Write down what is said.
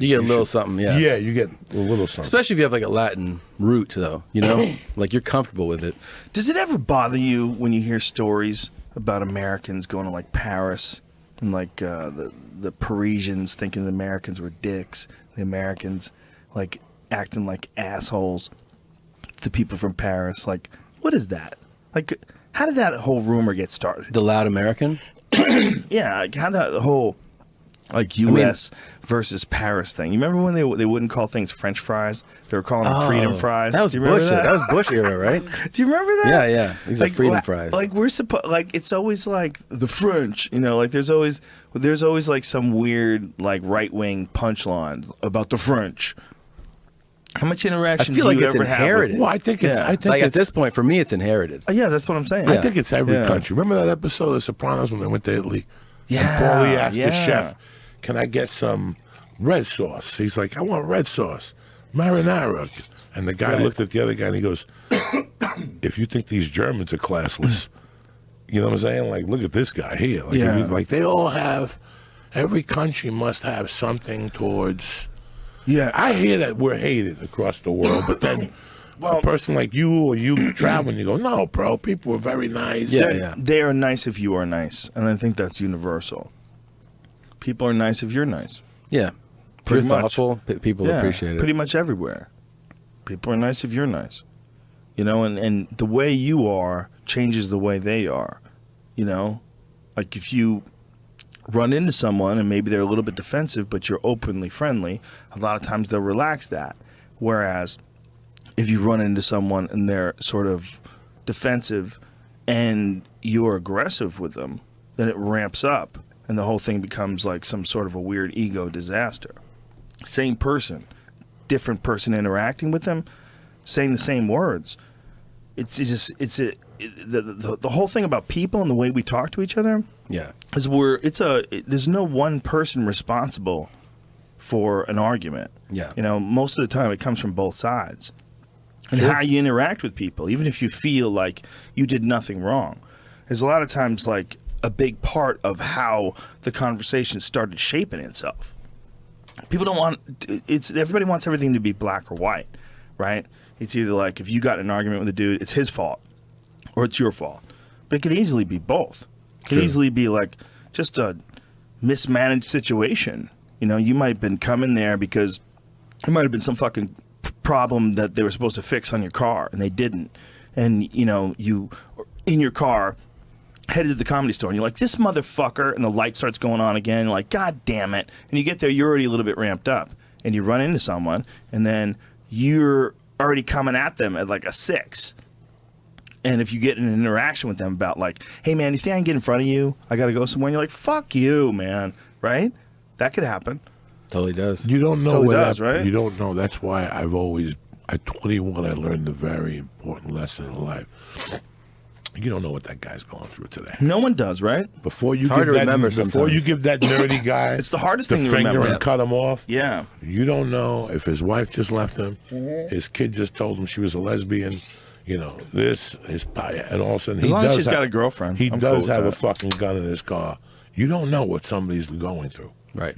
You get a little something, yeah. Yeah, you get a little something. Especially if you have like a Latin root, though, you know? Like you're comfortable with it. Does it ever bother you when you hear stories about Americans going to like Paris and like the Parisians thinking the Americans were dicks, the Americans like acting like assholes, the people from Paris? Like, what is that? Like, how did that whole rumor get started? The loud American? Yeah, like how that whole like U.S. versus Paris thing. You remember when they wouldn't call things French fries? They were calling them freedom fries. That was Do you remember Bush. That was Bush era, right? Do you remember that? Yeah. These are freedom fries. Like we're supposed, like it's always like the French, you know. Like there's always like some weird like right wing punchline about the French. How much interaction I feel do like you it's ever inherited. have? Well, I think it's. Yeah. I think Like it's, at this point, for me, it's inherited. Yeah, that's what I'm saying. I think it's every Yeah. country. Remember that episode of Sopranos when they went to Italy? Yeah, And Paulie asked the yeah. chef, "Can I get some red sauce?" He's like, "I want red sauce, marinara." And the guy looked at the other guy and he goes, "If you think these Germans are classless, you know what I'm saying? Like, look at this guy here. Like, Yeah. like they all have. Every country must have something towards." Yeah, I hear that we're hated across the world, but then a person like you or you travel and you go, "No, bro, people are very nice." Yeah. They are nice if you are nice, and I think that's universal. People are nice if you're nice. Yeah. Pretty If you're much. thoughtful, people appreciate it. Pretty much everywhere. People are nice if you're nice. You know, and the way you are changes the way they are. You know? Like if you run into someone and maybe they're a little bit defensive, but you're openly friendly, a lot of times they'll relax that. Whereas if you run into someone and they're sort of defensive and you're aggressive with them, then it ramps up and the whole thing becomes like some sort of a weird ego disaster. Same person, different person interacting with them, saying the same words. The whole thing about people and the way we talk to each other Yeah. is there's no one person responsible for an argument. Yeah. You know, most of the time it comes from both sides. And how you interact with people, even if you feel like you did nothing wrong, is a lot of times like a big part of how the conversation started shaping itself. People don't want everybody wants everything to be black or white, right? It's either like if you got in an argument with a dude, it's his fault or it's your fault. But it could easily be both. It could easily be like just a mismanaged situation. You know, you might have been coming there because it might have been some fucking problem that they were supposed to fix on your car and they didn't. And, you know, you in your car headed to the Comedy Store and you're like, this motherfucker, and the light starts going on again. You're like, God damn it. And you get there, you're already a little bit ramped up and you run into someone and then you're already coming at them at like a 6. And if you get in an interaction with them about like, hey man, you think I can get in front of you? I got to go somewhere. And you're like, fuck you, man. Right? That could happen. Totally does. You don't know Totally what does, right? You don't know. That's why I've always, at 21, I learned a very important lesson in life. You don't know what that guy's going through today. No one does, right? Before you hard give to that, remember before sometimes. you give that nerdy guy, It's the hardest the thing to finger remember. and cut him off. Yeah. You don't know if his wife just left him, his kid just told him she was a lesbian. You know this, and all of a sudden As he long as does she's have, got a girlfriend, He I'm does cool with have a that. fucking gun in his car. You don't know what somebody's going through. Right.